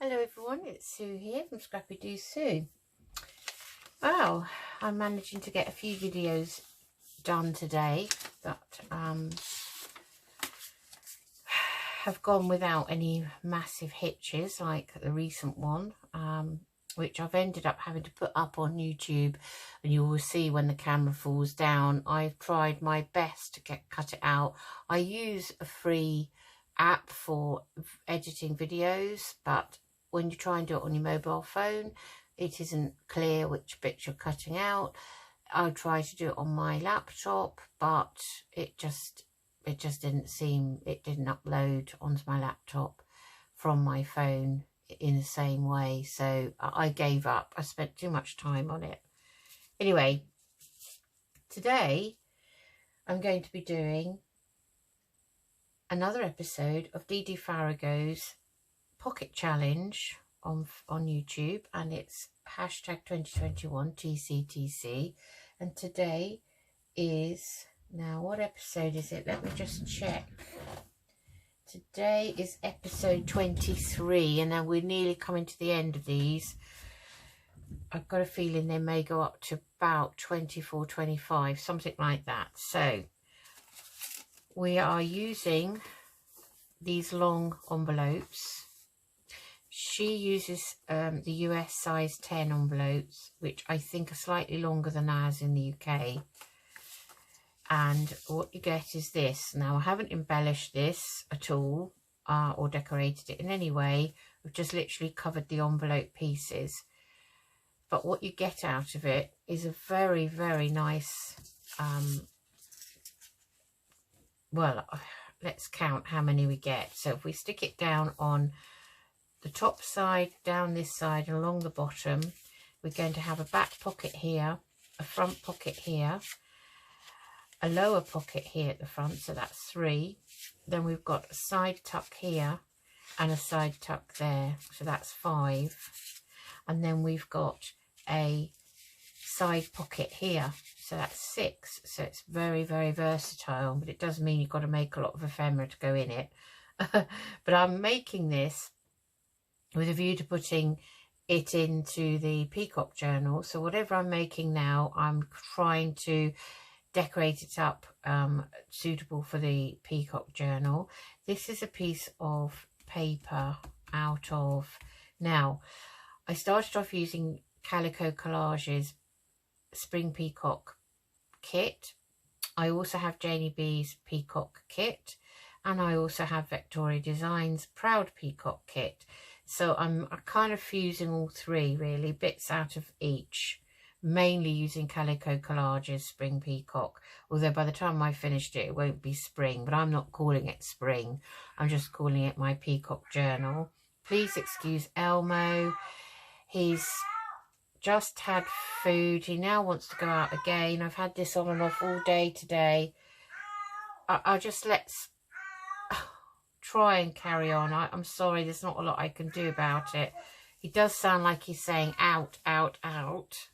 Hello everyone, it's Sue here from Scrappy Doo Sue. Well, I'm managing to get a few videos done today that have gone without any massive hitches like the recent one, which I've ended up having to put up on YouTube, and you will see when the camera falls down. I've tried my best to cut it out. I use a free app for editing videos, but when you try and do it on your mobile phone, it isn't clear which bits you're cutting out. I tried to do it on my laptop, but it just didn't upload onto my laptop from my phone in the same way. So I gave up. I spent too much time on it. Anyway, today I'm going to be doing another episode of Dee Farago's Pocket Challenge on YouTube, and it's hashtag 2021 TCTC. And today is, now what episode is it? Let me just check. Today is episode 23, and now we're nearly coming to the end of these. I've got a feeling they may go up to about 24, 25, something like that. So we are using these long envelopes. She uses the US size 10 envelopes, which I think are slightly longer than ours in the UK. And what you get is this. Now, I haven't embellished this at all or decorated it in any way. We've just literally covered the envelope pieces. But what you get out of it is a very, very nice, well, let's count how many we get. So if we stick it down on the top side, down this side and along the bottom, we're going to have a back pocket here, a front pocket here, a lower pocket here at the front, so that's 3. Then we've got a side tuck here and a side tuck there, so that's 5. And then we've got a side pocket here, so that's 6. So it's very, very versatile, but it does mean you've got to make a lot of ephemera to go in it. But I'm making this with a view to putting it into the Peacock Journal. So whatever I'm making now, I'm trying to decorate it up suitable for the Peacock Journal. This is a piece of paper out of, now I started off using Calico Collages Spring Peacock kit. I also have Janie B's Peacock kit, and I also have Victoria Designs Proud Peacock kit. So I'm kind of fusing all 3 really, bits out of each, mainly using Calico Collages Spring Peacock, although by the time I finished it, it won't be spring, but I'm not calling it spring, I'm just calling it my Peacock Journal. Please excuse Elmo, he's just had food, he now wants to go out again. I've had this on and off all day today. I'll just let's try and carry on. I'm sorry, there's not a lot I can do about it. He does sound like he's saying out, out, out.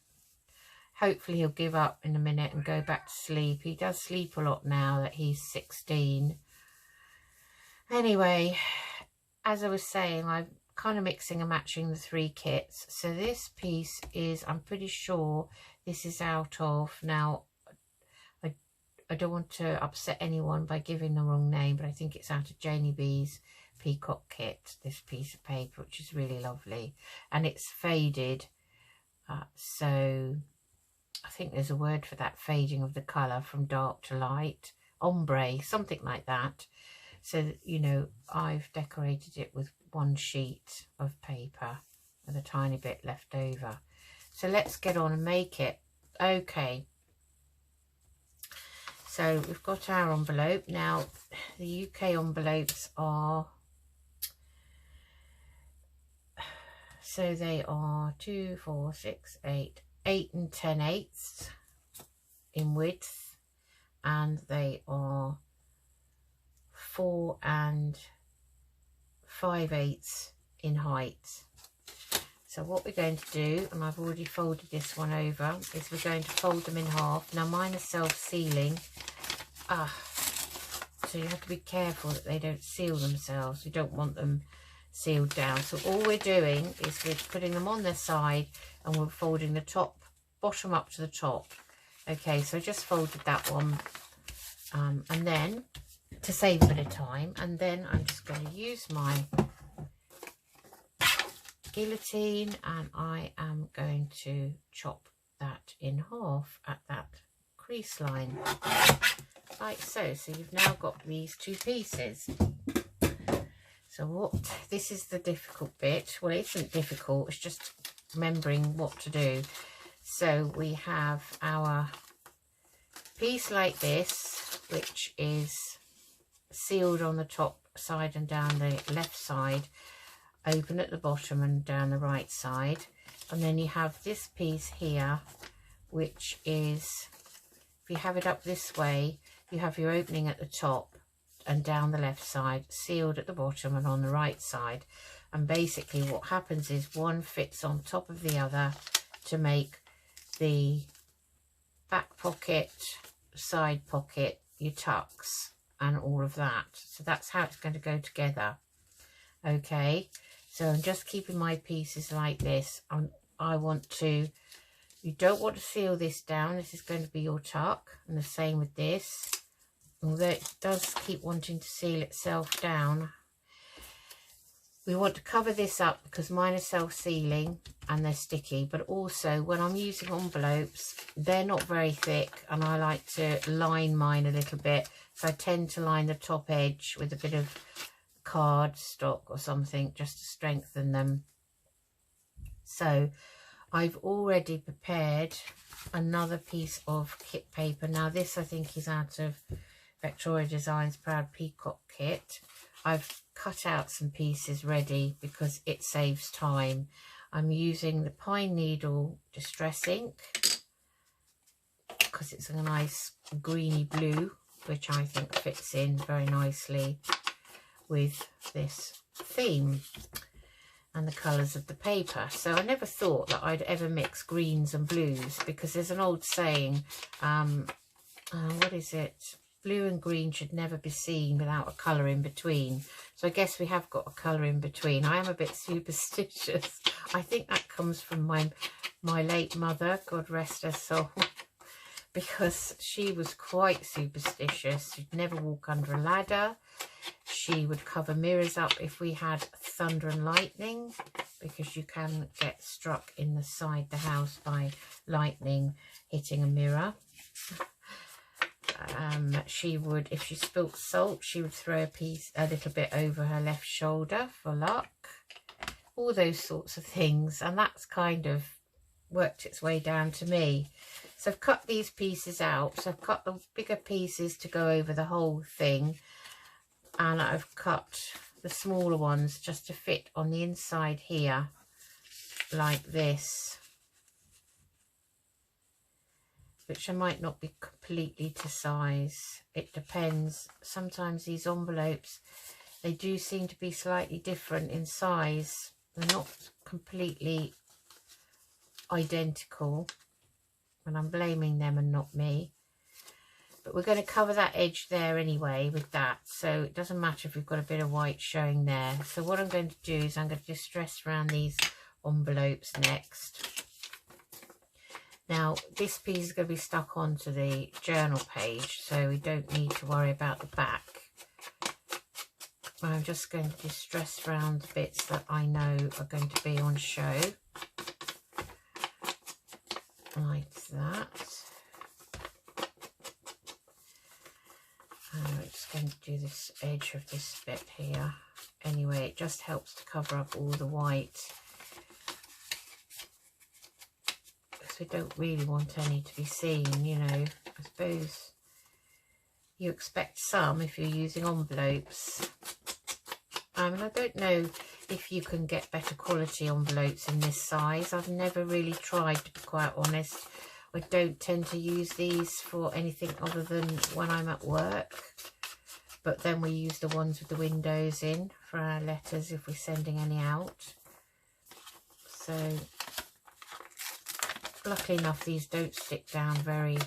Hopefully he'll give up in a minute and go back to sleep. He does sleep a lot now that he's 16. Anyway, as I was saying, I'm kind of mixing and matching the 3 kits. So this piece is, I'm pretty sure this is out of, now I don't want to upset anyone by giving the wrong name, but I think it's out of Janie B's Peacock kit, this piece of paper, which is really lovely. And it's faded. So I think there's a word for that, fading of the colour from dark to light. Ombre, something like that. So that, you know, I've decorated it with 1 sheet of paper with a tiny bit left over. So let's get on and make it. Okay. So we've got our envelope. Now, the UK envelopes are, so they are 2, 4, 6, 8 and 10/8 in width, and they are 4 and 5/8 in height. So what we're going to do, and I've already folded this one over, is we're going to fold them in half. Now mine are self-sealing, so you have to be careful that they don't seal themselves. You don't want them sealed down. So all we're doing is we're putting them on their side and we're folding the bottom up to the top. Okay, so I just folded that one, and then to save a bit of time, and then I'm just going to use my guillotine and I am going to chop that in half at that crease line, like so. So you've now got these two pieces. So this is the difficult bit. Well, it isn't difficult, it's just remembering what to do. So we have our piece like this, which is sealed on the top side and down the left side, open at the bottom and down the right side. And then you have this piece here, which is, if you have it up this way, you have your opening at the top and down the left side, sealed at the bottom and on the right side. And basically what happens is one fits on top of the other to make the back pocket, side pocket, your tucks and all of that. So that's how it's going to go together. Okay, so I'm just keeping my pieces like this. I want to, you don't want to seal this down. This is going to be your tuck, and the same with this. Although it does keep wanting to seal itself down, we want to cover this up because mine are self-sealing and they're sticky. But also when I'm using envelopes, they're not very thick and I like to line mine a little bit. So I tend to line the top edge with a bit of card stock or something just to strengthen them. So I've already prepared another piece of kit paper. Now this I think is out of Victoria Designs Proud Peacock kit. I've cut out some pieces ready because it saves time. I'm using the Pine Needle Distress ink because it's a nice greeny blue, which I think fits in very nicely with this theme and the colours of the paper. So I never thought that I'd ever mix greens and blues, because there's an old saying, what is it? Blue and green should never be seen without a colour in between. So I guess we have got a colour in between. I am a bit superstitious. I think that comes from my late mother, God rest her soul, because she was quite superstitious. She'd never walk under a ladder. She would cover mirrors up if we had thunder and lightning, because you can get struck in the side of the house by lightning hitting a mirror. She would, if she spilt salt, she would throw a little bit over her left shoulder for luck. All those sorts of things, and that's kind of worked its way down to me. So I've cut these pieces out. So I've cut the bigger pieces to go over the whole thing, and I've cut the smaller ones just to fit on the inside here like this, which I might not be completely to size. It depends. Sometimes these envelopes, they do seem to be slightly different in size. They're not completely identical, and I'm blaming them and not me. But we're going to cover that edge there anyway with that, so it doesn't matter if we've got a bit of white showing there. So what I'm going to do is I'm going to distress around these envelopes next. Now this piece is going to be stuck onto the journal page, so we don't need to worry about the back. I'm just going to distress around the bits that I know are going to be on show, like that. I'm just going to do this edge of this bit here. Anyway, it just helps to cover up all the white, because we don't really want any to be seen, you know. I suppose you expect some if you're using envelopes. I don't know if you can get better quality envelopes in this size. I've never really tried, to be quite honest. I don't tend to use these for anything other than when I'm at work. But then we use the ones with the windows in for our letters if we're sending any out. So luckily enough, these don't stick down very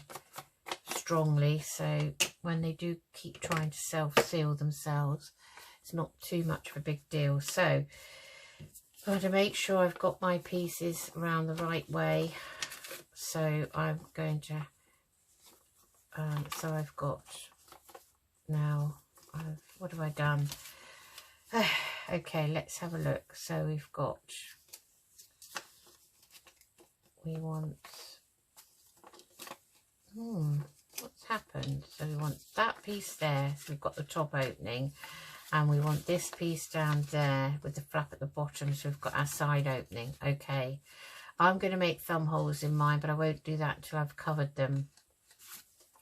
strongly. So when they do keep trying to self-seal themselves, it's not too much of a big deal. So I want to make sure I've got my pieces around the right way. So I'm going to, so I've got now, what have I done? Okay, let's have a look. So we've got, we want, what's happened? So we want that piece there, so we've got the top opening, and we want this piece down there with the flap at the bottom, so we've got our side opening. Okay, I'm going to make thumb holes in mine, but I won't do that until I've covered them.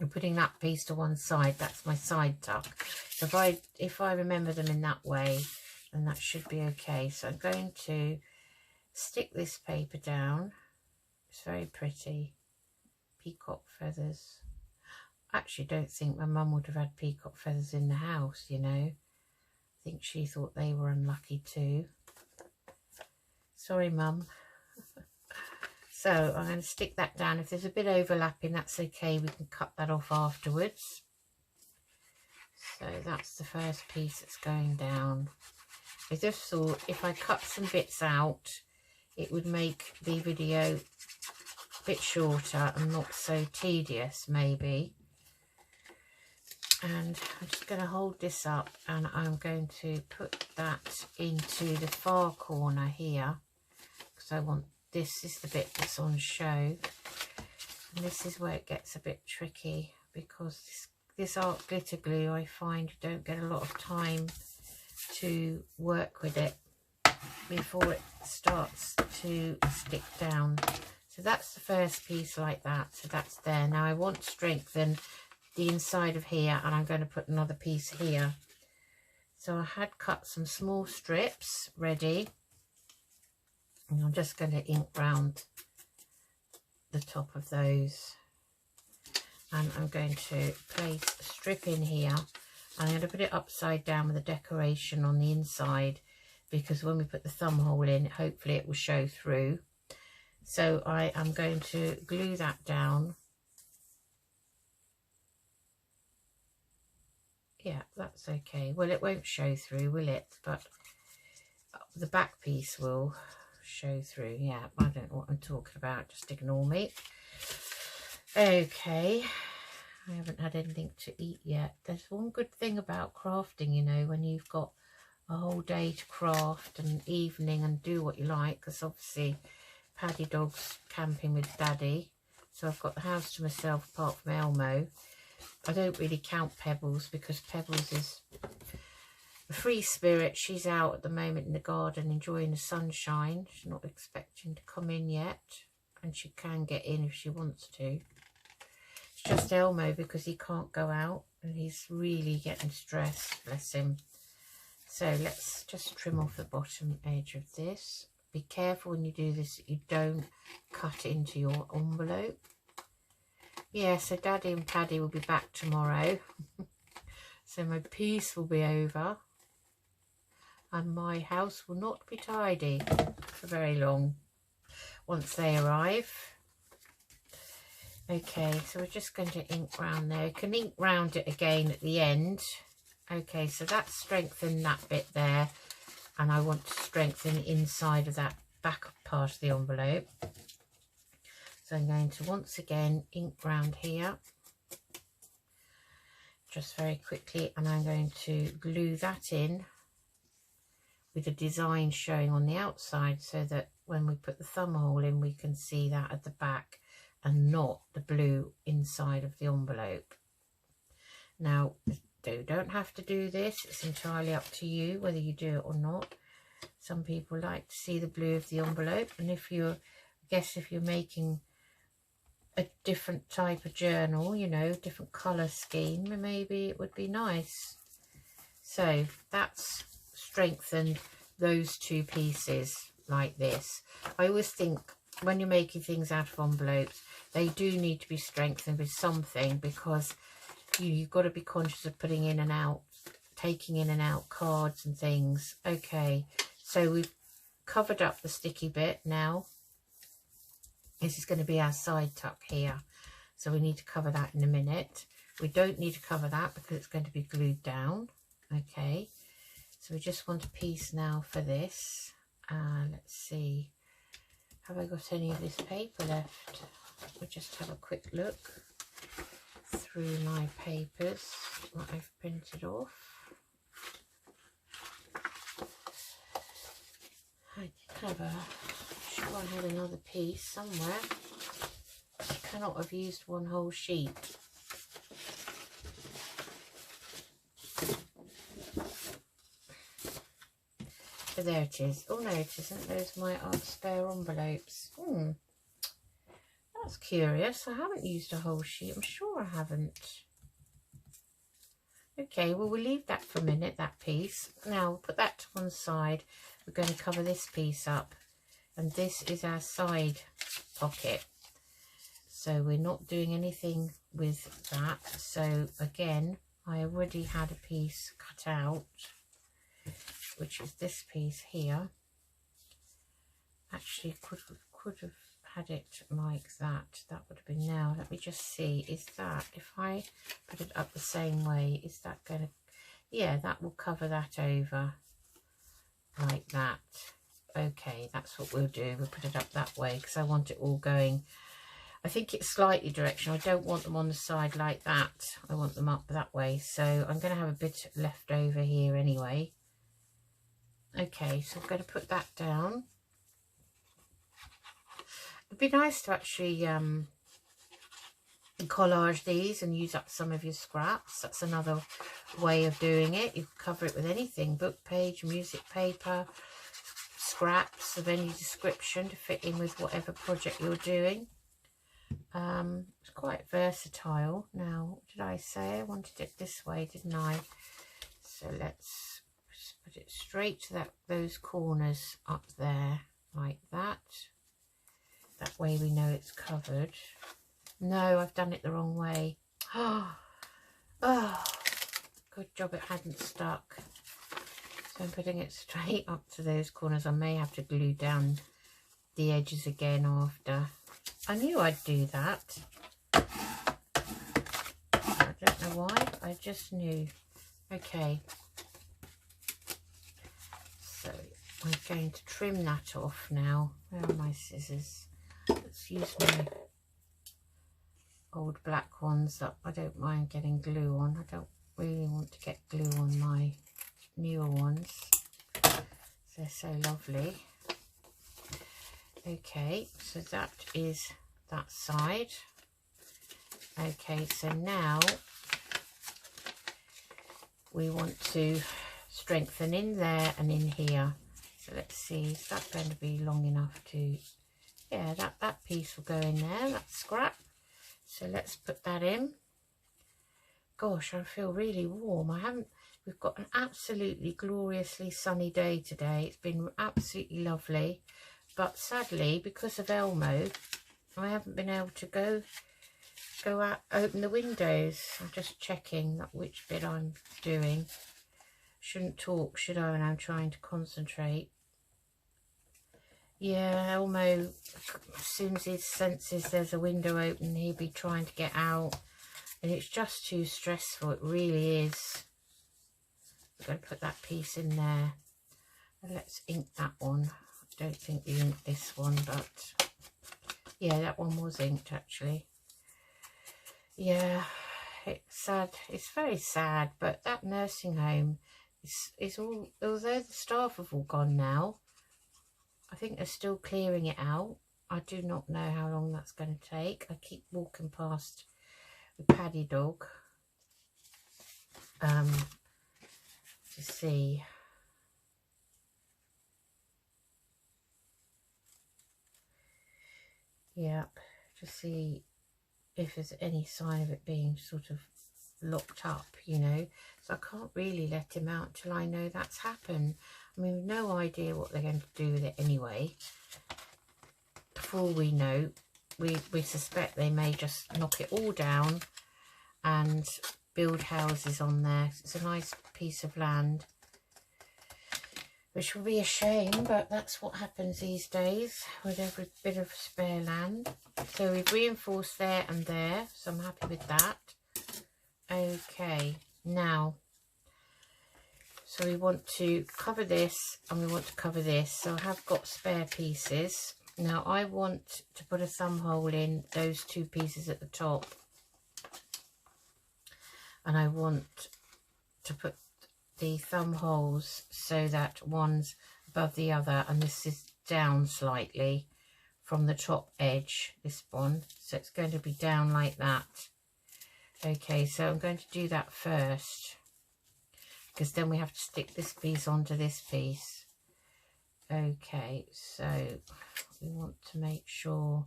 I'm putting that piece to one side, that's my side tuck. So if I remember them in that way, then that should be okay. So I'm going to stick this paper down. It's very pretty. Peacock feathers. I actually don't think my mum would have had peacock feathers in the house, you know. I think she thought they were unlucky too. Sorry, Mum. So I'm going to stick that down. If there's a bit overlapping, that's okay. We can cut that off afterwards. So that's the first piece that's going down. I just thought if I cut some bits out, it would make the video a bit shorter and not so tedious, maybe. And I'm just going to hold this up, and I'm going to put that into the far corner here, because I want, this is the bit that's on show, and this is where it gets a bit tricky, because this art glitter glue, I find you don't get a lot of time to work with it before it starts to stick down. So that's the first piece like that, so that's there. Now I want to strengthen the inside of here, and I'm going to put another piece here. So I had cut some small strips ready, and I'm just going to ink round the top of those, and I'm going to place a strip in here, and I'm going to put it upside down with a decoration on the inside, because when we put the thumb hole in, hopefully it will show through. So I am going to glue that down. Yeah, that's okay. Well, it won't show through, will it? But the back piece will show through. Yeah, I don't know what I'm talking about. Just ignore me. Okay. I haven't had anything to eat yet. There's one good thing about crafting, you know, when you've got a whole day to craft and evening and do what you like, because obviously Paddy dog's camping with Daddy. So I've got the house to myself apart from Elmo. I don't really count Pebbles, because Pebbles is a free spirit. She's out at the moment in the garden enjoying the sunshine. She's not expecting to come in yet, and she can get in if she wants to. It's just Elmo, because he can't go out and he's really getting stressed, bless him. So let's just trim off the bottom edge of this. Be careful when you do this that you don't cut into your envelope. Yeah, so Daddy and Paddy will be back tomorrow. So my piece will be over, and my house will not be tidy for very long once they arrive. Okay, so we're just going to ink round there. You can ink round it again at the end. Okay, so that's strengthened that bit there, and I want to strengthen the inside of that back part of the envelope. So I'm going to once again ink round here just very quickly, and I'm going to glue that in with a design showing on the outside, so that when we put the thumb hole in, we can see that at the back and not the blue inside of the envelope. Now, you don't have to do this. It's entirely up to you whether you do it or not. Some people like to see the blue of the envelope, and if you're, I guess if you're making a different type of journal, you know, different colour scheme, maybe it would be nice. So that's strengthened those two pieces like this. I always think when you're making things out of envelopes, they do need to be strengthened with something, because you've got to be conscious of putting in and out, taking in and out cards and things. Okay, so we've covered up the sticky bit now. This is going to be our side tuck here, so we need to cover that in a minute. We don't need to cover that because it's going to be glued down. Okay, So we just want a piece now for this. Let's see, have I got any of this paper left? We'll just have a quick look through my papers that I've printed off. I did have sure I had another piece somewhere. I cannot have used one whole sheet. So there it is. Oh no, it isn't. There's my spare envelopes. That's curious. I haven't used a whole sheet. I'm sure I haven't. Okay, well, we'll leave that for a minute, that piece. Now, we'll put that to one side. We're going to cover this piece up. And this is our side pocket. So we're not doing anything with that. So again, I already had a piece cut out, which is this piece here. Actually, could have had it like that. That would have been now. Let me just see. Is that, if I put it up the same way, is that going to, yeah, that will cover that over like that. Okay, that's what we'll do. We'll put it up that way because I want it all going. I think it's slightly directional. I don't want them on the side like that. I want them up that way. So I'm going to have a bit left over here anyway. Okay, so I'm going to put that down. It'd be nice to actually collage these and use up some of your scraps. That's another way of doing it. You can cover it with anything, book page, music paper, scraps of any description to fit in with whatever project you're doing. It's quite versatile. Now, what did I say? I wanted it this way, didn't I? So let's just put it straight to those corners up there like that. That way we know it's covered. No, I've done it the wrong way. Oh, good job it hadn't stuck. So I'm putting it straight up to those corners. I may have to glue down the edges again after. I knew I'd do that. I don't know why. I just knew. Okay. So I'm going to trim that off now. Where are my scissors? Let's use my old black ones that I don't mind getting glue on. I don't really want to get glue on my newer ones. They're so lovely. Okay, so that is that side. Okay, so now we want to strengthen in there and in here. So let's see, is that going to be long enough to, yeah, that piece will go in there, that scrap. So let's put that in. Gosh, I feel really warm. We've got an absolutely gloriously sunny day today. It's been absolutely lovely. But sadly, because of Elmo, I haven't been able to go out, open the windows. I'm just checking which bit I'm doing. Shouldn't talk, should I, when I'm trying to concentrate? Yeah, Elmo, as soon as he senses there's a window open, he'll be trying to get out. And it's just too stressful, it really is. I'm going to put that piece in there. And let's ink that one. I don't think we inked this one, but yeah, that one was inked actually. Yeah, it's sad. It's very sad, but that nursing home is all, although the staff have all gone now, I think they're still clearing it out. I do not know how long that's going to take. I keep walking past the Paddy dog to see. Yep, to see if there's any sign of it being sort of locked up, you know. So I can't really let him out till I know that's happened. I mean, we've no idea what they're going to do with it anyway. For all we know, we suspect they may just knock it all down and build houses on there. It's a nice piece of land, which will be a shame, but that's what happens these days with every bit of spare land. So we've reinforced there and there, so I'm happy with that. Okay, now, So we want to cover this and we want to cover this. So I have got spare pieces. Now I want to put a thumb hole in those two pieces at the top. And I want to put the thumb holes so that one's above the other and this is down slightly from the top edge, this one. So it's going to be down like that. Okay, so I'm going to do that first, because then we have to stick this piece onto this piece. Okay, so we want to make sure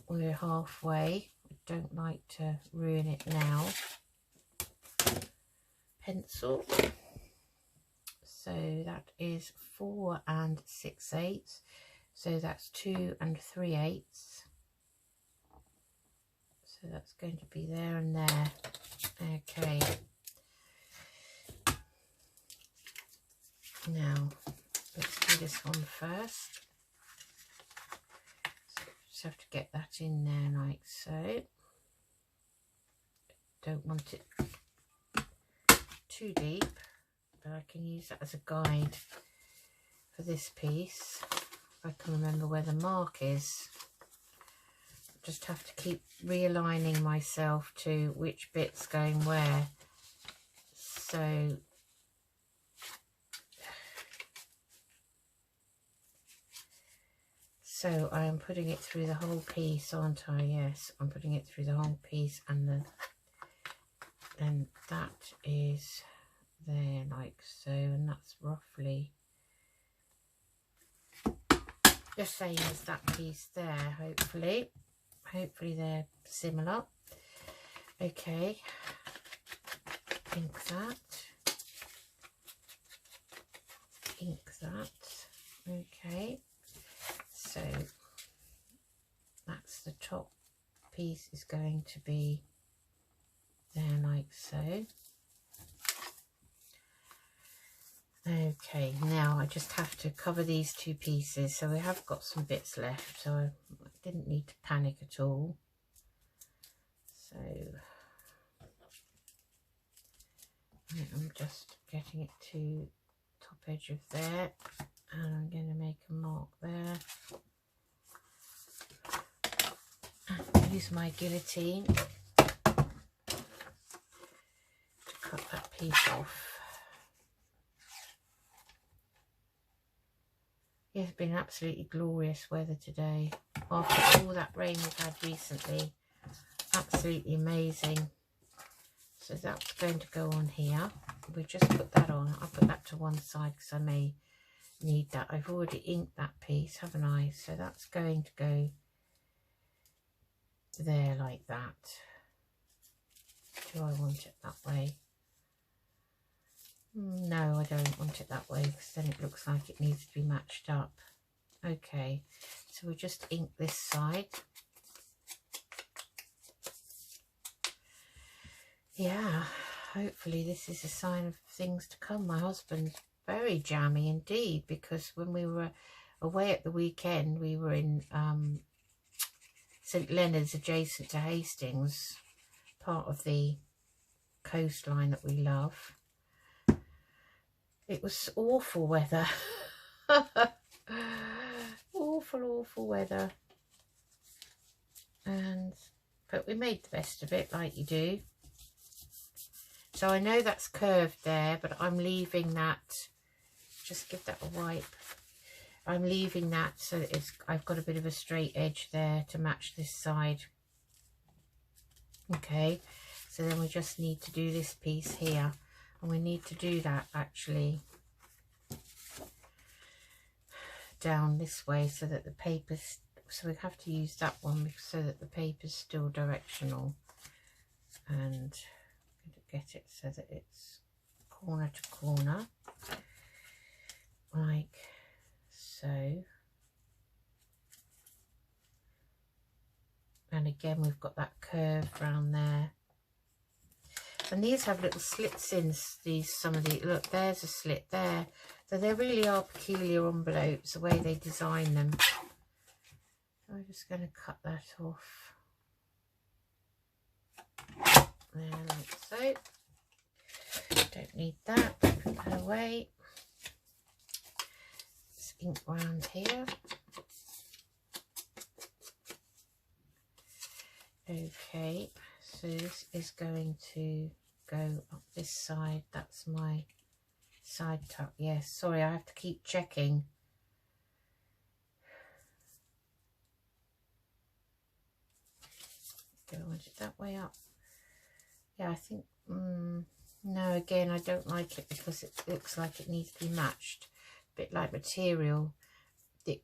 we're halfway. I don't like to ruin it now. Pencil. So that is 4 6/8. So that's 2 3/8. So that's going to be there and there. Okay. Now let's do this one first. So just have to get that in there like so. Don't want it too deep, but I can use that as a guide for this piece. If I can remember where the mark is. Just have to keep realigning myself to which bit's going where. So I am putting it through the whole piece, aren't I? Yes, I'm putting it through the whole piece, and then that is there like so, and that's roughly the same as that piece there. Hopefully they're similar. Okay, ink that. Okay, so that's the top piece is going to be there like so. Okay, now I just have to cover these two pieces. So we have got some bits left, so I didn't need to panic at all. So I'm just getting it to top edge of there, and I'm going to make a mark there. Use my guillotine to cut that piece off. It's been absolutely glorious weather today. After all that rain we've had recently, absolutely amazing. So that's going to go on here. We just put that on. I'll put that to one side because I may need that. I've already inked that piece, haven't I? So that's going to go there like that. Do I want it that way? No, I don't want it that way because then it looks like it needs to be matched up. Okay, so we'll just ink this side. Yeah, hopefully this is a sign of things to come. My husband's very jammy indeed, because when we were away at the weekend, we were in St Leonard's, adjacent to Hastings, part of the coastline that we love. It was awful weather. awful weather, but we made the best of it, like you do. So I know that's curved there, but I'm leaving that, just give that a wipe. I'm leaving that so that I've got a bit of a straight edge there to match this side. Okay, so then we just need to do this piece here, and we need to do that actually down this way so that the paper's, so we have to use that one so that the paper's still directional, and I'm going to get it so that it's corner to corner like so. And again we've got that curve around there, and these have little slits in these, some of the, look, there's a slit there. So they really are peculiar envelopes, the way they design them. So I'm just going to cut that off there like so. Don't need that. Put that away. Let's ink round here. Okay, so this is going to go up this side. That's my side tuck. Yes, sorry, I have to keep checking. Do I want it that way up? Yeah, I think, no, again, I don't like it because it looks like it needs to be matched. A bit like material.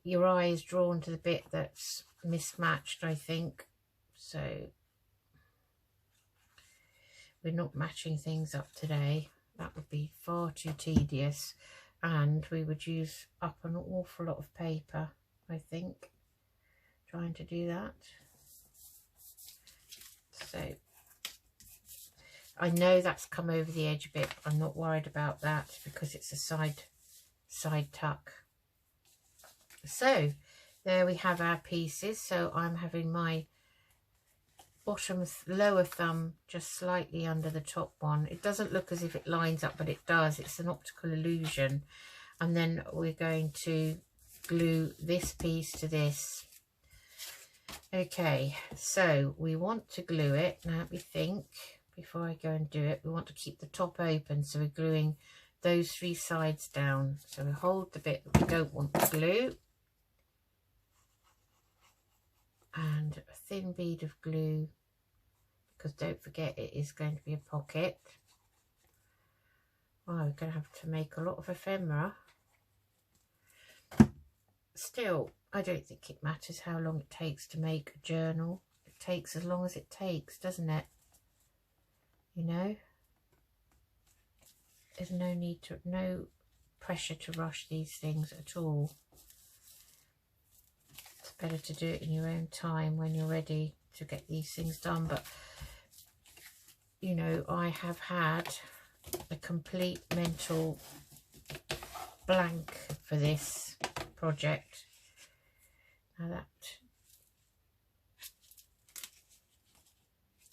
Your eye is drawn to the bit that's mismatched, I think. So we're not matching things up today. That would be far too tedious, and we would use up an awful lot of paper, I think, trying to do that. So I know that's come over the edge a bit, but I'm not worried about that because it's a side tuck. So there we have our pieces. So I'm having my bottom lower thumb just slightly under the top one. It doesn't look as if it lines up, but it does. It's an optical illusion. And then we're going to glue this piece to this. Okay, so we want to glue it. Now let me think before I go and do it. We want to keep the top open, so we're gluing those 3 sides down. So we hold the bit that we don't want to glue, and a thin bead of glue, because don't forget it is going to be a pocket. Well, we're going to have to make a lot of ephemera. Still, I don't think it matters how long it takes to make a journal. It takes as long as it takes, doesn't it? You know, there's no pressure to rush these things at all. It's better to do it in your own time when you're ready to get these things done. But you know, I have had a complete mental blank for this project. Now that,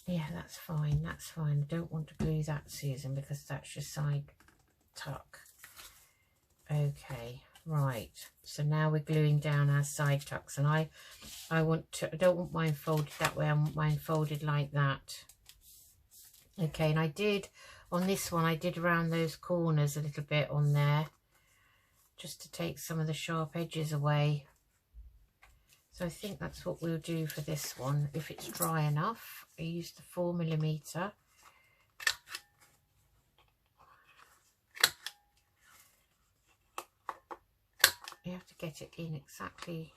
yeah, that's fine, that's fine. I don't want to glue that, Susan, because that's your side tuck. Okay, right, so now we're gluing down our side tucks, and I don't want mine folded that way. I want mine folded like that. Okay, and I did on this one, I did around those corners a little bit on there, just to take some of the sharp edges away. So I think that's what we'll do for this one. If it's dry enough, I use the 4mm. You have to get it in exactly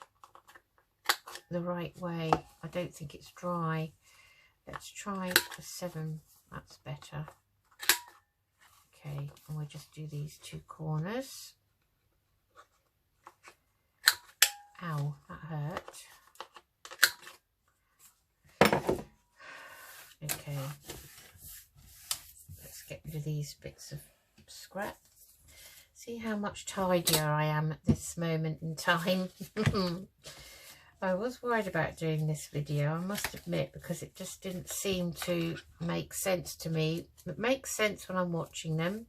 the right way. I don't think it's dry. Let's try the 7, that's better. Okay, and we'll just do these 2 corners. Ow, that hurt. Okay, let's get rid of these bits of scrap. See how much tidier I am at this moment in time. I was worried about doing this video, I must admit, because it just didn't seem to make sense to me. It makes sense when I'm watching them,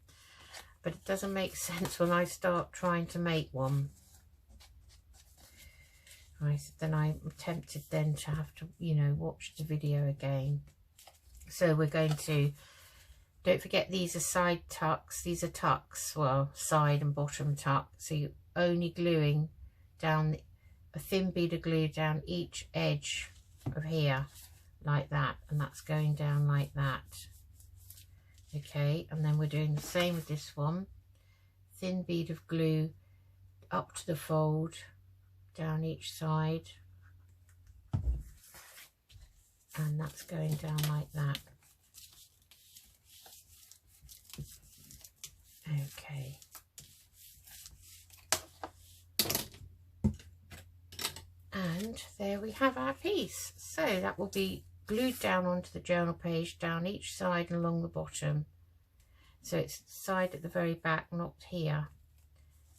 but it doesn't make sense when I start trying to make one. Right, then I'm tempted then to have to, you know, watch the video again. So we're going to, don't forget these are side tucks, these are tucks, well, side and bottom tuck. So you're only gluing down a thin bead of glue down each edge of here, like that, and that's going down like that. Okay, and then we're doing the same with this one. Thin bead of glue up to the fold, down each side, and that's going down like that. Okay, and there we have our piece. So that will be glued down onto the journal page, down each side and along the bottom. So it's the side at the very back, not here.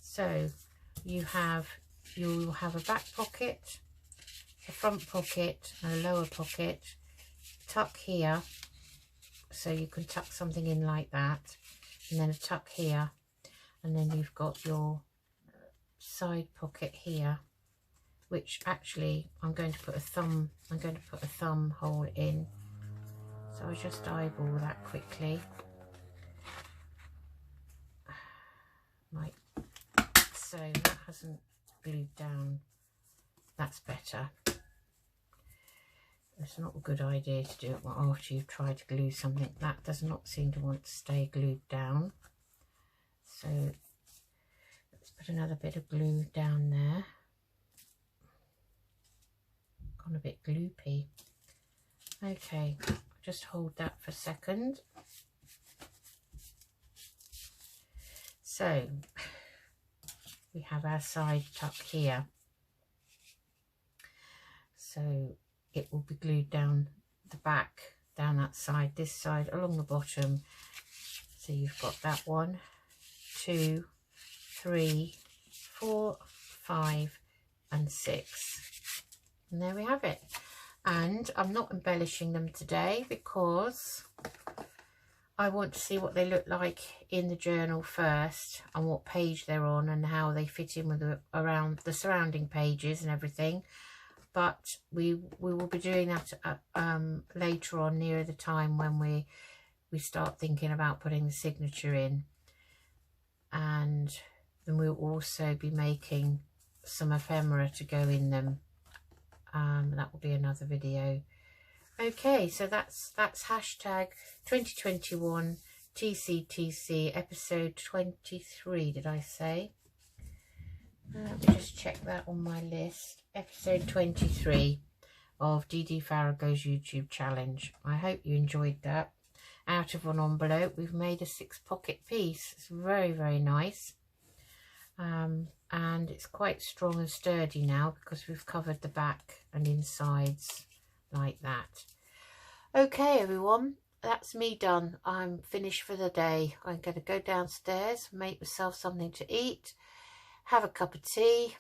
So you'll have a back pocket, a front pocket and a lower pocket. Tuck here, so you can tuck something in like that, and then a tuck here, and then you've got your side pocket here, which actually I'm going to put a thumb hole in. So I just eyeball that quickly. Right, so that hasn't glued down. That's better. It's not a good idea to do it after you've tried to glue something. That does not seem to want to stay glued down. So let's put another bit of glue down there. Gone a bit gloopy. Okay, just hold that for a second. So we have our side tuck here. So it will be glued down the back, down that side, this side, along the bottom. So you've got that 1, 2, 3, 4, 5 and 6. And there we have it. And I'm not embellishing them today because I want to see what they look like in the journal first, and what page they're on and how they fit in with around the surrounding pages and everything. But we will be doing that later on, nearer the time when we start thinking about putting the signature in. And then we'll also be making some ephemera to go in them. That will be another video. Okay, so that's hashtag 2021 TCTC episode 23, did I say? Let me just check that on my list. Episode 23 of Dee Farrago's YouTube challenge. I hope you enjoyed that. Out of an envelope, we've made a 6-pocket piece. It's very, very nice. And it's quite strong and sturdy now because we've covered the back and insides like that. Okay, everyone, that's me done. I'm finished for the day. I'm going to go downstairs, make myself something to eat, have a cup of tea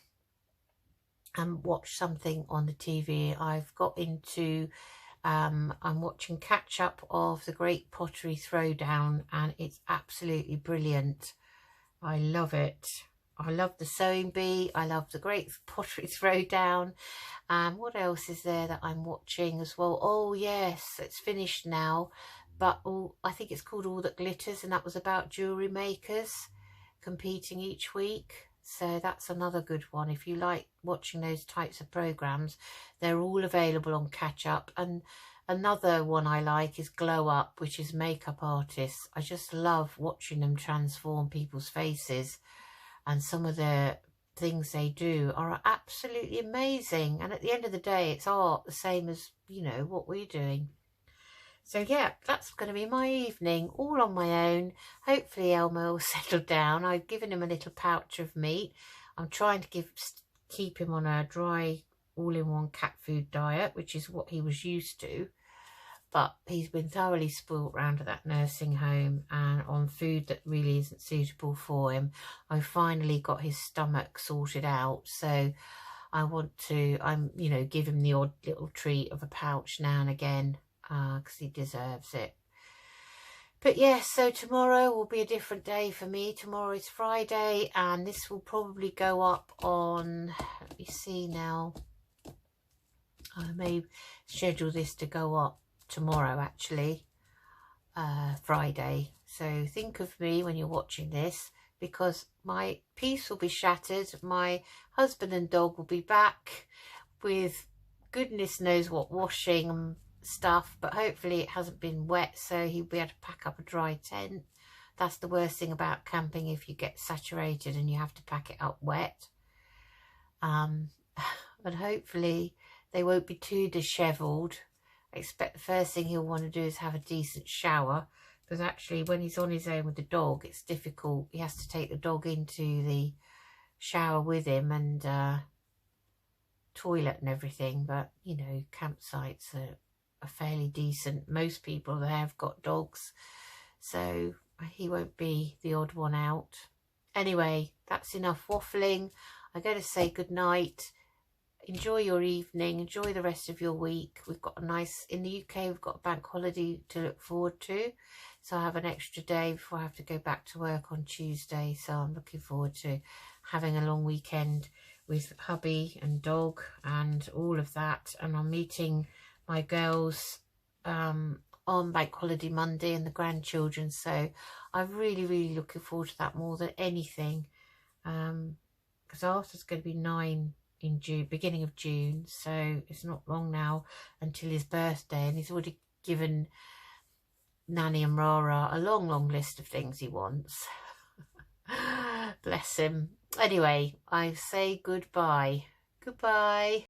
and watch something on the TV. I've got into, I'm watching catch up of the Great Pottery Throwdown, and it's absolutely brilliant. I love it. I love the Sewing Bee. I love the Great Pottery Throwdown. What else is there that I'm watching as well? Oh yes, it's finished now, but I think it's called All That Glitters, and that was about jewellery makers competing each week. So that's another good one. If you like watching those types of programs, they're all available on Catch Up. And another one I like is Glow Up, which is makeup artists. I just love watching them transform people's faces, and some of the things they do are absolutely amazing. And at the end of the day, it's art, the same as, you know, what we're doing. So yeah, that's going to be my evening, all on my own. Hopefully Elmo will settle down. I've given him a little pouch of meat. I'm trying to keep him on a dry, all-in-one cat food diet, which is what he was used to. But he's been thoroughly spoilt round at that nursing home and on food that really isn't suitable for him. I finally got his stomach sorted out, so I want to, you know, give him the odd little treat of a pouch now and again, because he deserves it. But yeah, so tomorrow will be a different day for me. Tomorrow is Friday, and this will probably go up on, let me see now, I may schedule this to go up tomorrow actually, Friday. So think of me when you're watching this, because my piece will be shattered. My husband and dog will be back with goodness knows what washing and stuff, but hopefully it hasn't been wet, so he'll be able to pack up a dry tent. That's the worst thing about camping, if you get saturated and you have to pack it up wet. And hopefully they won't be too dishevelled. I expect the first thing he'll want to do is have a decent shower, because actually when he's on his own with the dog, it's difficult. He has to take the dog into the shower with him and toilet and everything. But, you know, campsites are fairly decent. Most people there have got dogs, so he won't be the odd one out. Anyway, that's enough waffling. I'm going to say good night. enjoy your evening, enjoy the rest of your week. We've got a nice, in the UK, we've got a bank holiday to look forward to. So I have an extra day before I have to go back to work on Tuesday. So I'm looking forward to having a long weekend with hubby and dog and all of that. And I'm meeting my girls on Bank Holiday Monday and the grandchildren. So I'm really, really looking forward to that more than anything. Because Arthur's going to be 9 in June, beginning of June. So it's not long now until his birthday. And he's already given Nanny and Rara a long, long list of things he wants. Bless him. Anyway, I say goodbye. Goodbye.